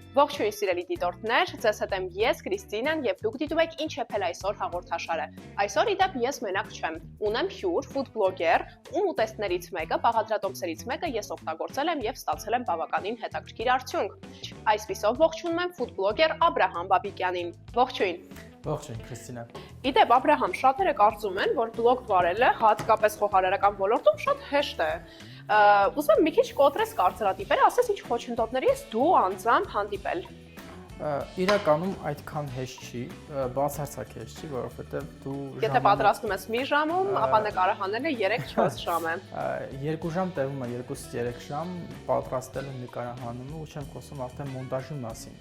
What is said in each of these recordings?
Ողջույն սիրելի դիտորդներ, ձեզ հետ եմ ես Կրիստինան եւ դուք դիտում եք Ինչ եփել այսօր հաղորդաշարը։ Այսօր իդեպ ես մենակ չեմ։ Ունեմ հյուր, ֆուդ բլոգեր, ում ուտեստներից մեկը, բաղադրատոմսերից մեկը ես օգտագործել եմ եւ ստացել եմ բավականին հետաքրքիր արդյունք։ Այսպիսով ողջունում եմ ֆուդ բլոգեր Աբրահամ Բաբիկյանին։ Ողջույն։ Ողջույն, Քրիստինա։ Իդեպ Աբրահամ, շատերը կարծում են, որ բլոգ վարելը հատկապես խոհարարական ոլորտում շատ հեշտ է։ Ուզում եմ մի քիչ կոտրես կարծրատիպերը, ասես ինչ խոչընդոտների ես դու անձամբ հանդիպել։ Իրականում այդքան հեշտ չի, բացարձակ հեշտ չի, որովհետև դու Եթե պատրաստում ես մի ժամում, ապա նկարահանելը 3-4 ժամ է։ 2 ժամ տևում է, 2-ից 3 ժամ պատրաստելը, նկարահանումը, ու չեմ խոսում արդեն մոնտաժի մասին։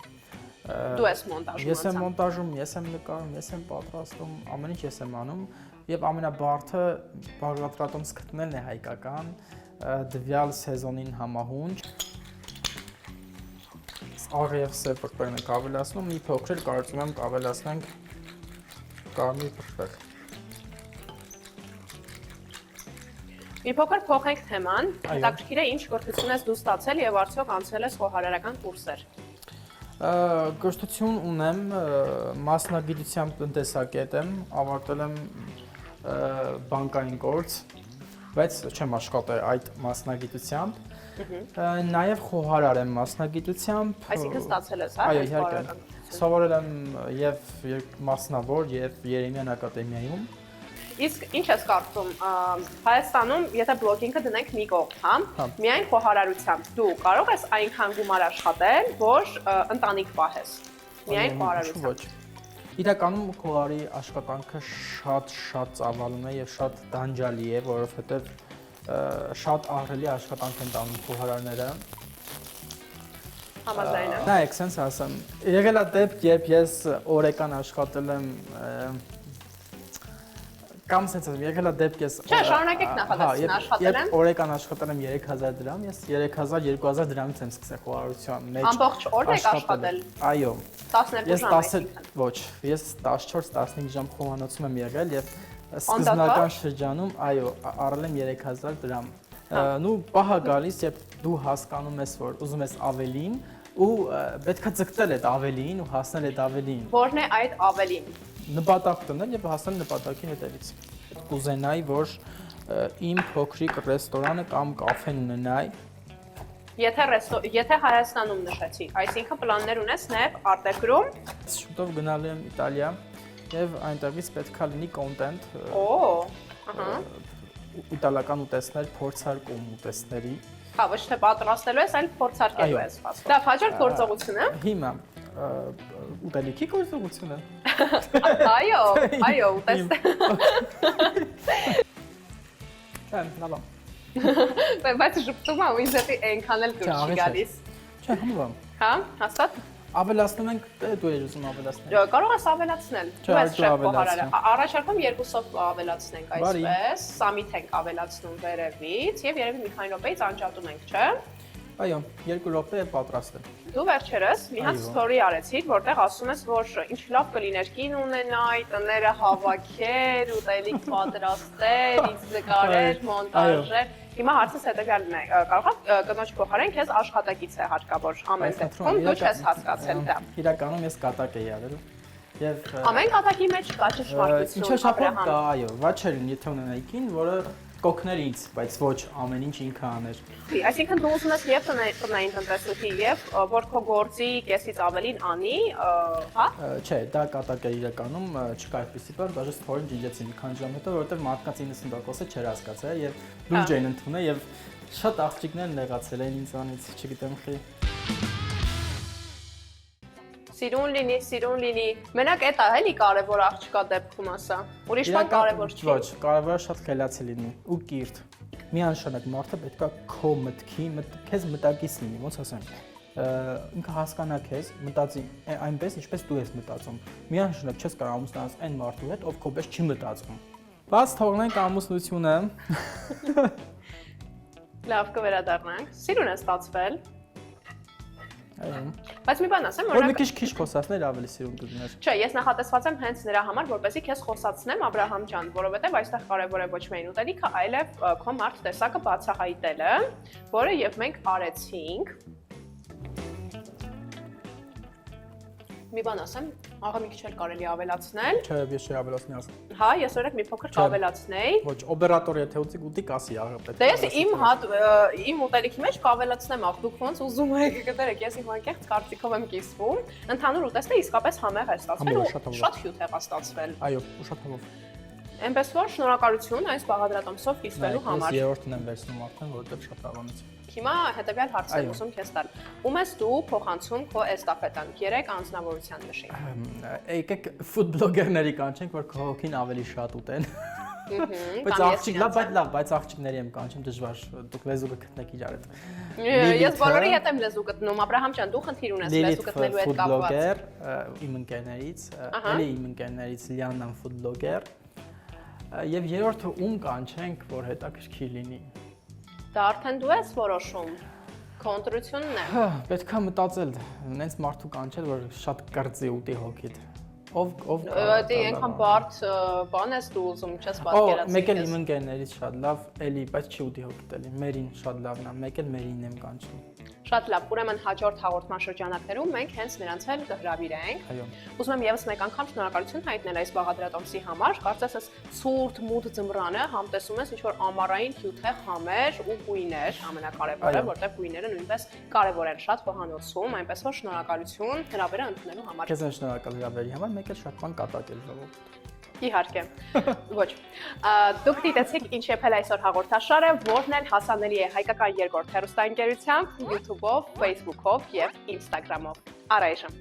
Դու ես մոնտաժում։ Ես եմ մոնտաժում, ես եմ նկարում, ես եմ պատրաստում, ամեն ինչ ես եմ անում, եւ ամենաբարդը բաղադրատոմս գտնելն է հայկական, դվյալ սեզոնին համահունչ։ Աղ եւ սև պրպերն ենք ավելացնում, մի փոքր կարծում եմ կավելացնենք կարմիր պրպեր։ Մի փոքր փոխենք թեման, հետաքրքիր է ինչ կրթություն ես դու ստացել եւ արդյոք անցել ես խոհարարական կուրսեր։ Կրթություն ունեմ, մասնագիտությամբ տնտեսագետ եմ, ավարտել եմ բանկային գործ, բայց չեմ աշխատել այդ մասնագիտությամբ, նաև խոհարար եմ մասնագիտությամբ։ Այսինքն ստացել ես, հա՞։ Այո, իհարկե։ Սովորել եմ եւ մասնավոր եւ Երեմյան ակադեմիայում։ Իսկ ինչ ես կարծում, Հայաստանում, եթե բլոգինգը դնենք մի կողմ, հա, միայն խոհարարությամբ դու կարող ես այնքան գումար աշխատել, որ ընտանիք պահես։ Միայն խոհարարությամբ։ Իրականում խոհարի աշխատանքը շատ ծավալուն է եւ շատ տանջալի է, որովհետեւ շատ ահռելի աշխատանք են տանում խոհարարները։ Համաձայն եմ։ Նայեք, sense ասեմ, եղել է դեպք, երբ ես օրական աշխատել եմ Կամ sense ասեմ, եկել է դեպք ես Չէ, շարունակեք նախադասությունը աշխատել եմ։ Երբ օրական աշխատել եմ 3000 դրամ, ես 3000-2000 դրամից եմ սկսել խոհարարության մեջ։ Ամբողջ օրն եք աշխատել։ Այո։ 12 ժամ այսինքն։ Ոչ, ես 14-15 ժամ խոհանոցում եմ եղել եւ սկզբնական շրջանում, այո, առել եմ 3000 դրամ։ Նու պահա գալիս, երբ դու հասկանում ես, որ ուզում ես ավելին, ու պետքա ձգտել այդ ավելին ու հասնել այդ ավելին։ Որն է այդ ավելին։ Նպատակ տնել եւ հասնել նպատակի հետևից։ Կուզենայի, որ իմ փոքրիկ ռեստորանը կամ կաֆեն ունենայի։ Եթե Հայաստանում նշեցի, այսինքն պլաններ ունես նաեւ արտերկրում։ Շուտով գնալու եմ Իտալիա եւ այնտեղից պետքա լինի կոնտենտ։ Ահա։ Իտալական ուտեստներ, փորձարկում ուտեստների։ Հա, ոչ թե պատրաստելու ես, այլ փորձարկելու ես սպասում։ Դա հաջորդ գործողությունը։ Հիմա ուտելիքի գործողությունը։ Այո, ուտեստ։ Լավ։ Բայց շփթում ա ու ինձ հետի այնքան էլ դուրս չի գալիս։ Չէ, համով։ Հա, հաստատ։ Ավելացնում ենք, դու ես ուզում ավելացնել։ Կարող ես ավելացնել։ Դու ես շեֆ խոհարարը։ Առաջարկում երկուսով ավելացնենք այսպես, սամիթ ենք ավելացնում վերևից եւ երևի մի քանի րոպեից անջատում ենք, չէ՞։ Այո, 2 րոպե եւ պատրաստ է։ Դու վերջերս մի հատ story արեցիր, որտեղ ասում ես, որ ինչ լավ կլիներ կին ունենայի, տները հավաքեր, ուտելիք պատրաստել, ինձ նկարեր, մոնտաժեր։ Հիմա հարցս հետեւյալն է, կարող է կնոջ փոխարեն քեզ աշխատակից է հարկավոր ամեն դեպքում, դու չես հասկացել դա։ Իրականում ես կատակ էի արել։ Եվ ամեն կատակի մեջ կա ճշմարտություն։ Ինչո՞ շփոթ կա, այո, ված չէ լինի եթե ունենայի կին, որը կօգներ ինձ, բայց ոչ ամեն ինչ ինքը աներ։ Այսինքն դու ուզում ես եւ տնային տնտեսուհի եւ որ քո գործի կեսից ավելին անի, հա? Չէ, դա կատակ է իրականում, չկա այդպեսի բան, դաժե ստորին ջիջեցի մի քանի ժամ հետո, որովհետեւ մարդկանց 90%-ը չէր հասկացել եւ լուրջ էին ընդունել եւ շատ աղջիկներ նեղացել էին ինձանից, չգիտեմ խի։ Սիրուն լինի։ Մենակ էդ է էլի կարևոր աղջկա դեպքում ասա։ Ուրիշ բան կարևոր չի։ Ոչ, կարևորը շատ խելացի լինի ու կիրթ։ Միանշանակ մարդը պետքա քո մտքի, քեզ մտակից լինի, ոնց ասեմ։ Ինքը հասկանա քեզ, մտածի այնպես, ինչպես դու ես մտածում։ Միանշանակ չես կարող ամուսնանալ այն մարդու հետ, ով քո պես չի մտածում։ Բաց թողնենք ամուսնությունը։ Լավ, կվերադառնանք։ Սիրուն է ստացվել։ Այո։ Բայց մի բան ասեմ, որ մի քիչ խոսացներ ավելի սիրուն կլիներ։ Չէ, ես նախատեսված եմ հենց նրա համար, որպեսզի քեզ խոսացնեմ Աբրահամ ջան, որովհետև այստեղ կարևոր է ոչ միայն ուտելիքը, այլև քո մարդ տեսակը բացահայտելը, որը եւ մենք արեցինք։ Մի բան ասեմ, աղա մի քիչ էլ կարելի ավելացնել։ Չէ, ես չի ավելացնի ասեմ։ Հա, ես օրինակ մի փոքր կավելացնեի։ Ոչ, օպերատորը եթե ուծի գուտի կասի աղա պետք է։ Դե ես իմ ուտելիքի մեջ կավելացնեմ, աղ դուք ոնց ուզում եք գտերեք, ես իմ անկեղծ կարծիքով եմ կիսվում։ Ընդհանուր ուտեստը իսկապես համեղ է ստացվել ու շատ հյութ է ստացվել։ Այո, շատ համով։ Էնպես որ շնորհակալություն այս բաղադրատոմսով կիսվելու համար։ Ես երրորդն եմ վերցնում արդեն, որովհետև շատ լավանից։ Հիմա հետեւյալ հարցն եմ ուզում քեզ տալ։ Ում ես դու փոխանցում քո էստաֆետան 3 անձնավորության նշի։ Եկեք ֆուդ բլոգերների կանչենք, որ քո հոգին ավելի շատ ուտեն։ Բայց աղջիկ լավ, բայց աղջիկների եմ կանչում դժվար, դուք լեզու կգտնեք իրար հետ։ Ես բոլորի հետ եմ լեզու գտնում, Աբրահամ ջան, դու խնդիր ունես լեզու գտնելու հետ կապված։ Բլոգեր իմ ընկերներից, էլի իմ ընկերներից Լիաննան ֆուդ բլոգեր։ Եվ երրորդը ում կանչենք, որ հետաքրքիր լինի։ Դա արդեն դու ես որոշում։ Քո ընտրությունն է։ Պետքա մտածել, նենց մարդու կանչել, որ շատ կրծի ուտի հոգիդ։ Ով Դե այնքան բարդ բան ես դու ուզում, չես պատկերացնի։ Մեկ էլ իմ ընկերներից շատ լավ, էլի, բայց չի ուտի հոգիդ էլի։ Մերին շատ լավն է, մեկ էլ Մերինն եմ կանչում։ Շատ լավ, ուրեմն հաջորդ հաղորդման շրջանակներում մենք հենց նրանց էլ կհրավիրենք։ Այո։ Ուզում եմ եւս մեկ անգամ շնորհակալություն հայտնել այս բաղադրատոմսի համար։ Կարծես ես ցուրտ մութ ձմռանը համտեսում ես ինչ-որ ամառային հյութեղ համեր ու գույներ, ամենակարևորը, որտեղ գույները նույնպես կարևոր են շատ խոհանոցում, այնպես որ շնորհակալություն հրավերը ընդունելու համար։ Քեզ եմ շնորհակալ հրավերի համար, մեկ էլ շատ բան կատակել ժողովուրդ։ Իհարկե։ Ոչ։ Դուք դիտեցիք ինչ եփել այսօր հաղորդաշարը, որն էլ հասանելի է հայկական երկրորդ հեռուստաընկերությամբ, YouTube-ով, Facebook-ով եւ Instagram-ով։ Առայժմ